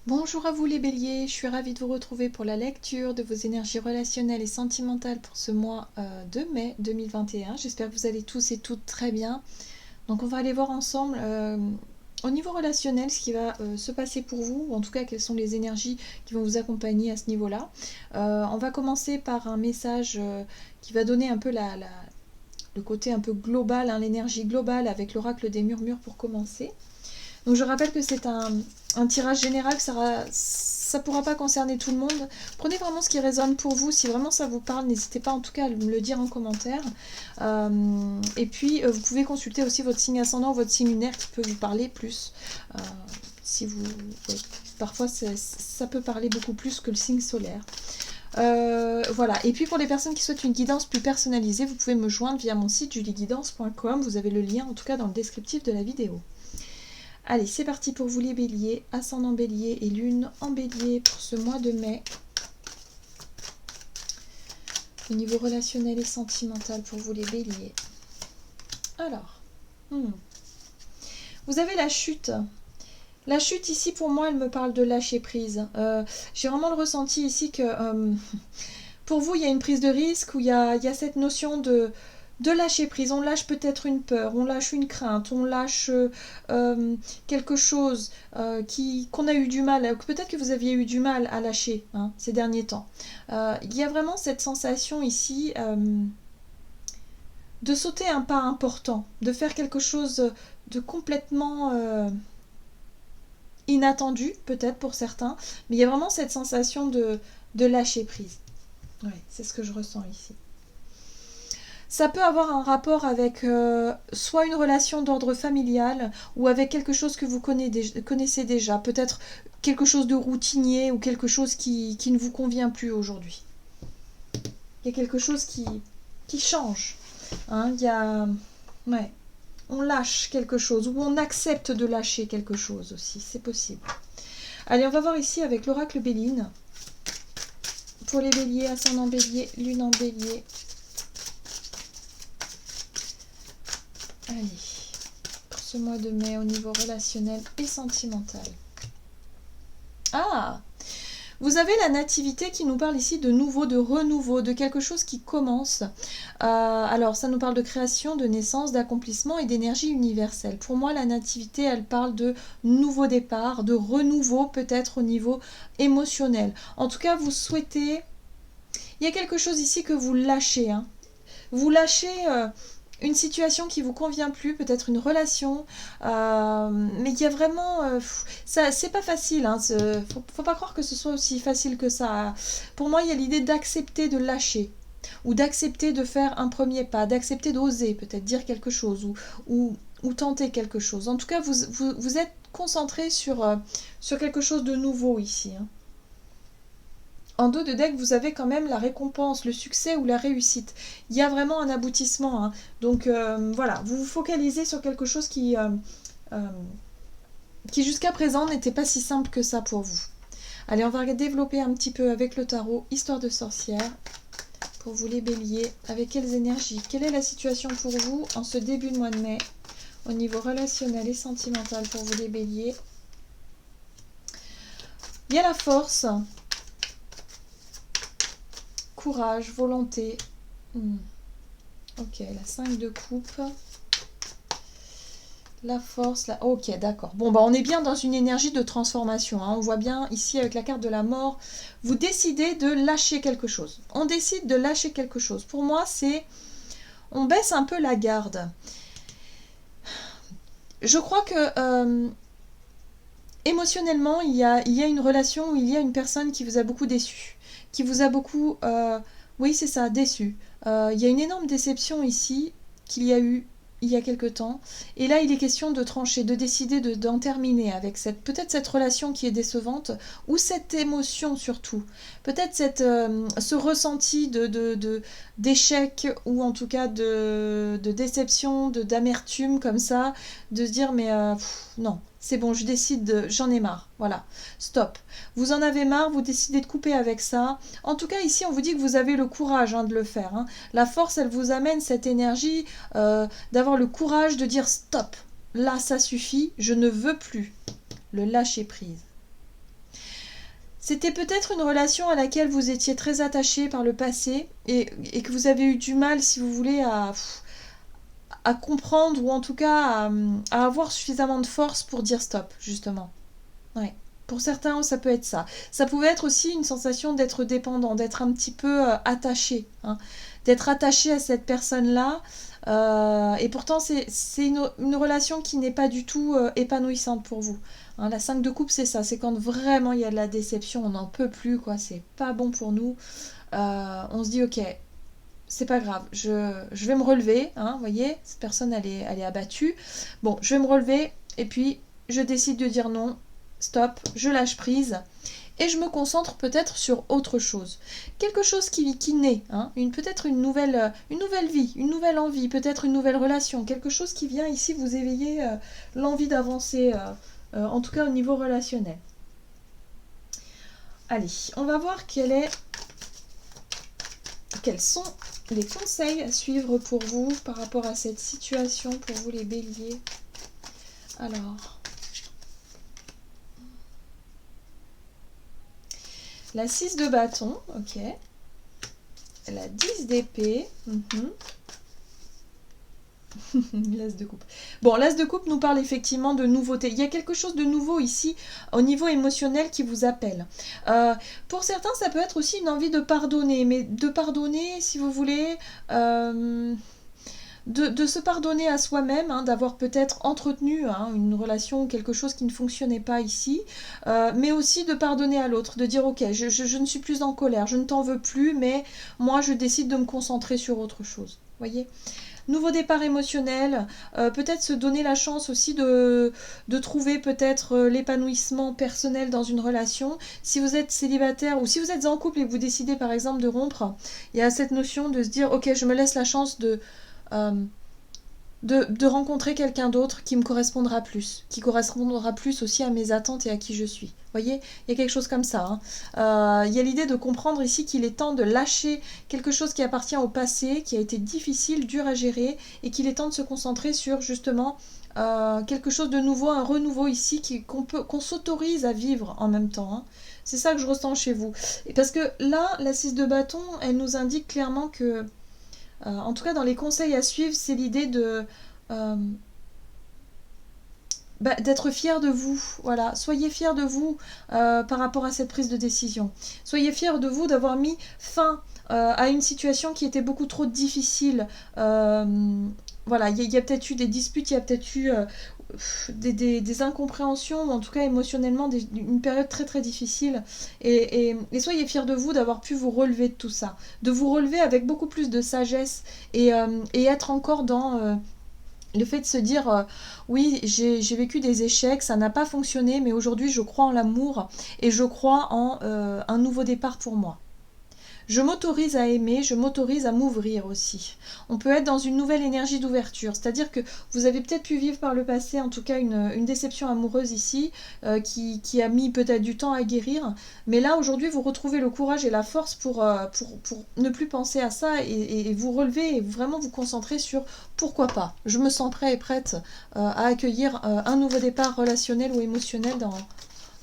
Bonjour à vous les béliers, je suis ravie de vous retrouver pour la lecture de vos énergies relationnelles et sentimentales pour ce mois de mai 2021. J'espère que vous allez tous et toutes très bien. Donc on va aller voir ensemble au niveau relationnel ce qui va se passer pour vous, ou en tout cas quelles sont les énergies qui vont vous accompagner à ce niveau-là. On va commencer par un message qui va donner un peu le côté un peu global, hein, l'énergie globale avec l'oracle des murmures pour commencer. Donc je rappelle que c'est un tirage général, que ça ne pourra pas concerner tout le monde. Prenez vraiment ce qui résonne pour vous. Si vraiment ça vous parle, n'hésitez pas en tout cas à me le dire en commentaire. Et puis vous pouvez consulter aussi votre signe ascendant, votre signe lunaire qui peut vous parler plus. Si vous, ouais, parfois ça peut parler beaucoup plus que le signe solaire. Voilà, et puis pour les personnes qui souhaitent une guidance plus personnalisée, vous pouvez me joindre via mon site julieguidance.com. Vous avez le lien en tout cas dans le descriptif de la vidéo. Allez, c'est parti pour vous les béliers, ascendant bélier et lune en bélier pour ce mois de mai. Au niveau relationnel et sentimental pour vous les béliers. Alors, vous avez la chute. La chute ici pour moi, elle me parle de lâcher prise. J'ai vraiment le ressenti ici que pour vous, il y a une prise de risque où il y a cette notion de lâcher prise. On lâche peut-être une peur, on lâche une crainte, on lâche quelque chose qu'on a eu du mal, peut-être que vous aviez eu du mal à lâcher ces derniers temps. Il y a vraiment cette sensation ici de sauter un pas important, de faire quelque chose de complètement inattendu, peut-être pour certains, mais il y a vraiment cette sensation de lâcher prise. Ouais, c'est ce que je ressens ici. Ça peut avoir un rapport avec soit une relation d'ordre familial ou avec quelque chose que vous connaissez déjà, peut-être quelque chose de routinier ou quelque chose qui ne vous convient plus aujourd'hui. Il y a quelque chose qui change. Il y a... Ouais. On lâche quelque chose ou on accepte de lâcher quelque chose aussi, c'est possible. Allez, on va voir ici avec l'oracle Béline. Pour les béliers, ascendant bélier, lune en bélier. Allez, pour ce mois de mai au niveau relationnel et sentimental. Ah, vous avez la nativité qui nous parle ici de nouveau, de renouveau, de quelque chose qui commence. Alors, ça nous parle de création, de naissance, d'accomplissement et d'énergie universelle. Pour moi, la nativité, elle parle de nouveau départ, de renouveau peut-être au niveau émotionnel. En tout cas, vous souhaitez... Il y a quelque chose ici que vous lâchez. Vous lâchez... une situation qui vous convient plus, peut-être une relation, mais il y a vraiment... ça, c'est pas facile, faut pas croire que ce soit aussi facile que ça. Pour moi, il y a l'idée d'accepter de lâcher, ou d'accepter de faire un premier pas, d'accepter d'oser peut-être dire quelque chose, ou tenter quelque chose. En tout cas, vous êtes concentré sur quelque chose de nouveau ici. En dos de deck, vous avez quand même la récompense, le succès ou la réussite. Il y a vraiment un aboutissement. Donc voilà, vous vous focalisez sur quelque chose qui jusqu'à présent n'était pas si simple que ça pour vous. Allez, on va développer un petit peu avec le tarot, histoire de sorcière. Pour vous les béliers, avec quelles énergies? Quelle est la situation pour vous en ce début de mois de mai au niveau relationnel et sentimental pour vous les béliers? Il y a la force. Courage, volonté. Ok, la 5 de coupe. La force, la... Ok, d'accord. Bon, bah on est bien dans une énergie de transformation. On voit bien ici avec la carte de la mort. Vous décidez de lâcher quelque chose. On décide de lâcher quelque chose. Pour moi, c'est... On baisse un peu la garde. Je crois que... émotionnellement, il y a une relation où il y a une personne qui vous a beaucoup déçu. Qui vous a beaucoup... oui, c'est ça, déçu. Il y a une énorme déception ici qu'il y a eu il y a quelque temps. Et là, il est question de trancher, de décider d'en terminer avec peut-être cette relation qui est décevante, ou cette émotion surtout. Peut-être ce ressenti d'échec, ou en tout cas de déception, d'amertume comme ça, de se dire mais non, c'est bon, je décide, j'en ai marre, voilà, stop. Vous en avez marre, vous décidez de couper avec ça. En tout cas, ici, on vous dit que vous avez le courage de le faire. La force, elle vous amène cette énergie d'avoir le courage de dire stop. Là, ça suffit, je ne veux plus. Le lâcher prise. C'était peut-être une relation à laquelle vous étiez très attaché par le passé et que vous avez eu du mal, si vous voulez, à comprendre ou en tout cas à avoir suffisamment de force pour dire stop, justement. Ouais. Pour certains, ça peut être ça. Ça pouvait être aussi une sensation d'être dépendant, d'être un petit peu attaché, hein, d'être attaché à cette personne-là. Et pourtant, c'est une relation qui n'est pas du tout épanouissante pour vous. Hein, la 5 de coupe, c'est ça. C'est quand vraiment il y a de la déception, on n'en peut plus, quoi. C'est pas bon pour nous. On se dit, ok, c'est pas grave, je vais me relever. Hein, vous voyez, cette personne, elle est abattue. Bon, je vais me relever et puis je décide de dire non. Stop, je lâche prise et je me concentre peut-être sur autre chose. Quelque chose qui naît, hein, peut-être une nouvelle vie, une nouvelle envie, peut-être une nouvelle relation, quelque chose qui vient ici vous éveiller l'envie d'avancer, en tout cas au niveau relationnel. Allez, on va voir quels sont les conseils à suivre pour vous par rapport à cette situation, pour vous les béliers. Alors... La 6 de bâton, ok. La 10 d'épée. L'as de coupe. Bon, l'as de coupe nous parle effectivement de nouveauté. Il y a quelque chose de nouveau ici au niveau émotionnel qui vous appelle. Pour certains, ça peut être aussi une envie de pardonner. Mais de pardonner, si vous voulez... De se pardonner à soi-même, hein, d'avoir peut-être entretenu une relation ou quelque chose qui ne fonctionnait pas ici, mais aussi de pardonner à l'autre, de dire ok, je ne suis plus en colère, je ne t'en veux plus, mais moi je décide de me concentrer sur autre chose. Voyez ? Nouveau départ émotionnel, peut-être se donner la chance aussi de trouver peut-être l'épanouissement personnel dans une relation. Si vous êtes célibataire ou si vous êtes en couple et que vous décidez par exemple de rompre, il y a cette notion de se dire ok, je me laisse la chance de rencontrer quelqu'un d'autre qui me correspondra plus, qui correspondra plus aussi à mes attentes et à qui je suis. Vous voyez, il y a quelque chose comme ça. Il y a l'idée de comprendre ici qu'il est temps de lâcher quelque chose qui appartient au passé, qui a été difficile, dur à gérer, et qu'il est temps de se concentrer sur justement quelque chose de nouveau, un renouveau ici qu'on s'autorise à vivre en même temps. Hein. C'est ça que je ressens chez vous. Et parce que là, la 6 de bâton, elle nous indique clairement que en tout cas, dans les conseils à suivre, c'est l'idée d'être fier de vous. Voilà, soyez fier de vous par rapport à cette prise de décision. Soyez fier de vous d'avoir mis fin à une situation qui était beaucoup trop difficile. Voilà, il y a peut-être eu des disputes, il y a peut-être eu des incompréhensions, ou en tout cas émotionnellement une période très très difficile, et soyez fiers de vous d'avoir pu vous relever de tout ça, de vous relever avec beaucoup plus de sagesse et être encore dans le fait de se dire oui, j'ai vécu des échecs, ça n'a pas fonctionné, mais aujourd'hui je crois en l'amour et je crois en un nouveau départ pour moi. Je m'autorise à aimer, je m'autorise à m'ouvrir aussi. On peut être dans une nouvelle énergie d'ouverture, c'est-à-dire que vous avez peut-être pu vivre par le passé, en tout cas une déception amoureuse ici, qui a mis peut-être du temps à guérir, mais là aujourd'hui vous retrouvez le courage et la force pour ne plus penser à ça et vous relever et vraiment vous concentrer sur pourquoi pas. Je me sens prêt et prête à accueillir un nouveau départ relationnel ou émotionnel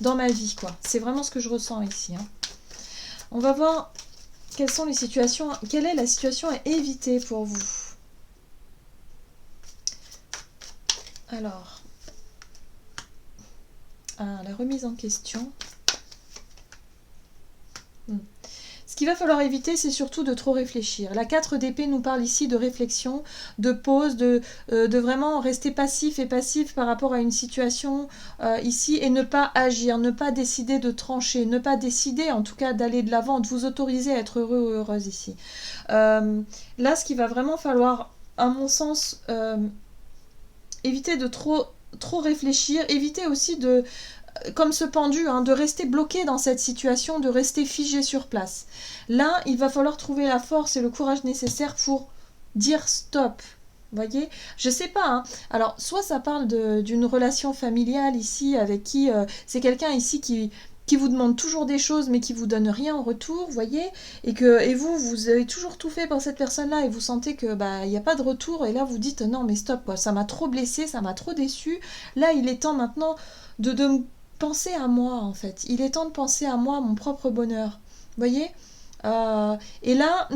dans ma vie, quoi. C'est vraiment ce que je ressens ici. Hein. On va voir... Quelles sont les situations, quelle est la situation à éviter pour vous? Alors, la remise en question. Ce qu'il va falloir éviter, c'est surtout de trop réfléchir. La 4 d'épée nous parle ici de réflexion, de pause, de vraiment rester passif et passif par rapport à une situation ici et ne pas agir, ne pas décider de trancher, ne pas décider en tout cas d'aller de l'avant, de vous autoriser à être heureux ou heureuse ici. Là, ce qu'il va vraiment falloir, à mon sens, éviter de trop réfléchir, éviter aussi de... comme ce pendu, de rester bloqué dans cette situation, de rester figé sur place. Là, il va falloir trouver la force et le courage nécessaire pour dire stop. Vous voyez ? Je sais pas. Hein. Alors, soit ça parle d'une relation familiale ici, avec qui c'est quelqu'un ici qui vous demande toujours des choses mais qui vous donne rien en retour, vous voyez, et vous avez toujours tout fait pour cette personne-là et vous sentez que il n'y a pas de retour et là vous dites non mais stop quoi, ça m'a trop blessé, ça m'a trop déçu. Là, il est temps maintenant de pensez à moi en fait. Il est temps de penser à moi, à mon propre bonheur. Vous voyez. Et là,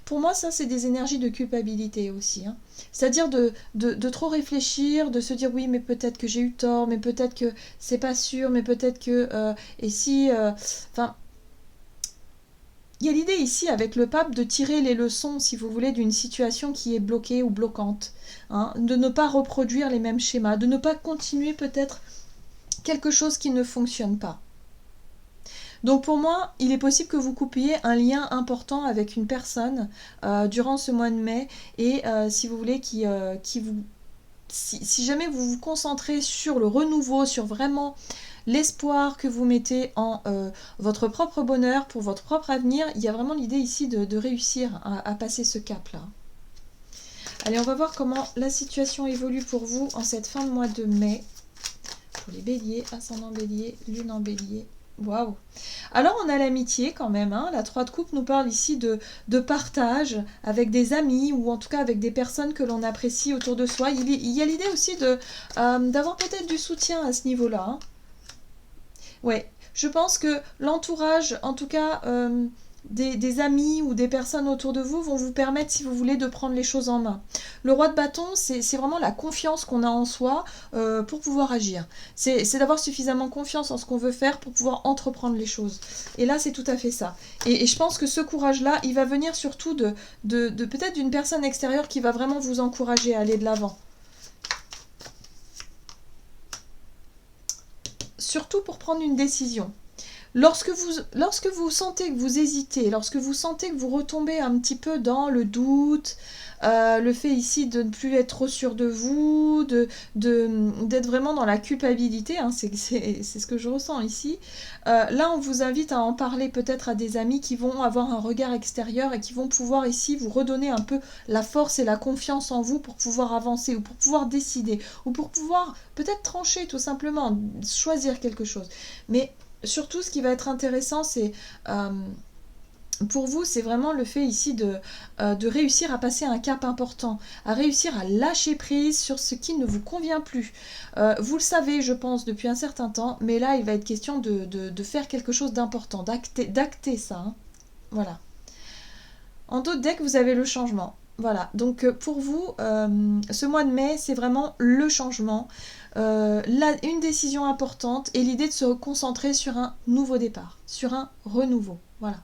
pour moi, ça, c'est des énergies de culpabilité aussi. Hein. C'est-à-dire de trop réfléchir, de se dire oui, mais peut-être que j'ai eu tort, mais peut-être que c'est pas sûr, mais peut-être que... et si... Enfin, il y a l'idée ici, avec le pape, de tirer les leçons, si vous voulez, d'une situation qui est bloquée ou bloquante. Hein, de ne pas reproduire les mêmes schémas, de ne pas continuer peut-être quelque chose qui ne fonctionne pas. Donc pour moi, il est possible que vous coupiez un lien important avec une personne durant ce mois de mai et si vous voulez qui vous... Si jamais vous vous concentrez sur le renouveau, sur vraiment l'espoir que vous mettez en votre propre bonheur, pour votre propre avenir, il y a vraiment l'idée ici de réussir à passer ce cap-là. Allez, on va voir comment la situation évolue pour vous en cette fin de mois de mai. Pour les béliers, ascendant bélier, lune en bélier. Waouh! Alors on a l'amitié quand même, hein. La 3 de coupe nous parle ici de partage avec des amis ou en tout cas avec des personnes que l'on apprécie autour de soi. Il y a l'idée aussi d'avoir peut-être du soutien à ce niveau-là. Hein. Ouais, je pense que l'entourage, en tout cas des amis ou des personnes autour de vous, vont vous permettre, si vous voulez, de prendre les choses en main. Le roi de bâton, c'est vraiment la confiance qu'on a en soi pour pouvoir agir. C'est d'avoir suffisamment confiance en ce qu'on veut faire pour pouvoir entreprendre les choses. Et là, c'est tout à fait ça. Et je pense que ce courage-là, il va venir surtout de peut-être d'une personne extérieure qui va vraiment vous encourager à aller de l'avant. Surtout pour prendre une décision. Lorsque vous sentez que vous hésitez, lorsque vous sentez que vous retombez un petit peu dans le doute, le fait ici de ne plus être trop sûr de vous, d'être vraiment dans la culpabilité, hein, c'est ce que je ressens ici, là on vous invite à en parler peut-être à des amis qui vont avoir un regard extérieur et qui vont pouvoir ici vous redonner un peu la force et la confiance en vous pour pouvoir avancer ou pour pouvoir décider ou pour pouvoir peut-être trancher tout simplement, choisir quelque chose. Mais surtout, ce qui va être intéressant, c'est pour vous, c'est vraiment le fait ici de réussir à passer un cap important, à réussir à lâcher prise sur ce qui ne vous convient plus. Vous le savez, je pense, depuis un certain temps, mais là, il va être question de faire quelque chose d'important, d'acter ça. Hein. Voilà. En d'autres decks, vous avez le changement. Voilà, donc pour vous, ce mois de mai, c'est vraiment le changement, une décision importante et l'idée de se concentrer sur un nouveau départ, sur un renouveau. Voilà.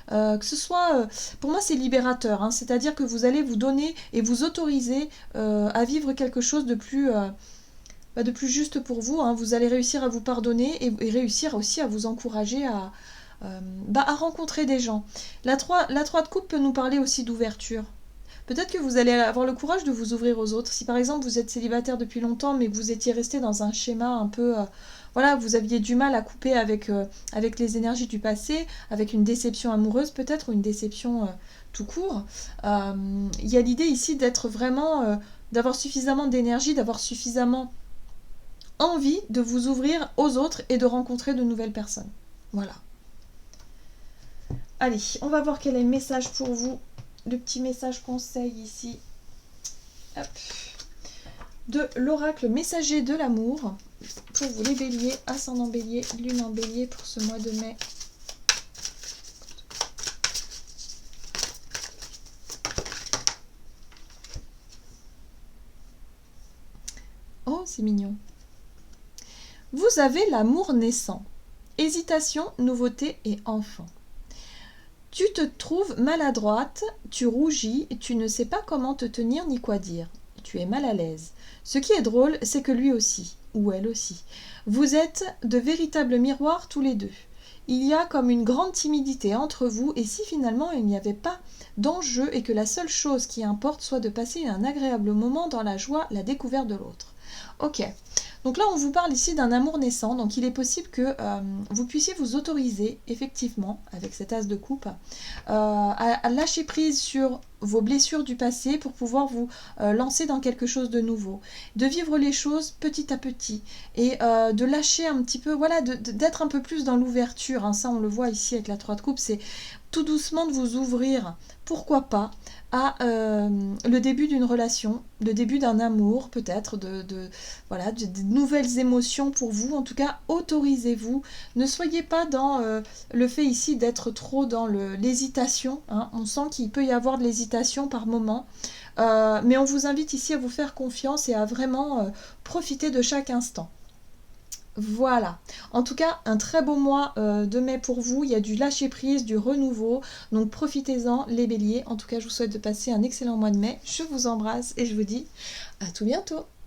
Que ce soit, pour moi c'est libérateur, hein, c'est-à-dire que vous allez vous donner et vous autoriser à vivre quelque chose de plus juste pour vous. Hein. Vous allez réussir à vous pardonner et réussir aussi à vous encourager à rencontrer des gens. La 3 de coupe peut nous parler aussi d'ouverture. Peut-être que vous allez avoir le courage de vous ouvrir aux autres. Si par exemple vous êtes célibataire depuis longtemps mais que vous étiez resté dans un schéma un peu... voilà, vous aviez du mal à couper avec les énergies du passé, avec une déception amoureuse peut-être ou une déception tout court. Il y a l'idée ici d'être vraiment... d'avoir suffisamment d'énergie, d'avoir suffisamment envie de vous ouvrir aux autres et de rencontrer de nouvelles personnes. Voilà. Allez, on va voir quel est le message pour vous. Le petit message conseil ici. Hop. De l'oracle messager de l'amour. Pour vous les béliers, ascendant bélier, lune en bélier pour ce mois de mai. Oh, c'est mignon. Vous avez l'amour naissant. Hésitation, nouveauté et enfant. Tu te trouves maladroite, tu rougis, tu ne sais pas comment te tenir ni quoi dire. Tu es mal à l'aise. Ce qui est drôle, c'est que lui aussi, ou elle aussi. Vous êtes de véritables miroirs tous les deux. Il y a comme une grande timidité entre vous, et si finalement il n'y avait pas d'enjeu et que la seule chose qui importe soit de passer un agréable moment dans la joie, la découverte de l'autre. Ok. Donc là, on vous parle ici d'un amour naissant, donc il est possible que vous puissiez vous autoriser, effectivement, avec cet as de coupe, à lâcher prise sur vos blessures du passé pour pouvoir vous lancer dans quelque chose de nouveau, de vivre les choses petit à petit et de lâcher un petit peu, voilà, d'être un peu plus dans l'ouverture, hein, ça on le voit ici avec la 3 de coupe, c'est tout doucement de vous ouvrir, pourquoi pas, à le début d'une relation, le début d'un amour peut-être, voilà, nouvelles émotions pour vous. En tout cas, autorisez-vous. Ne soyez pas dans le fait ici d'être trop dans l'hésitation. Hein. On sent qu'il peut y avoir de l'hésitation par moment. Mais on vous invite ici à vous faire confiance et à vraiment profiter de chaque instant. Voilà, en tout cas un très beau mois de mai pour vous, il y a du lâcher prise, du renouveau, donc profitez-en les béliers. En tout cas je vous souhaite de passer un excellent mois de mai, je vous embrasse et je vous dis à tout bientôt.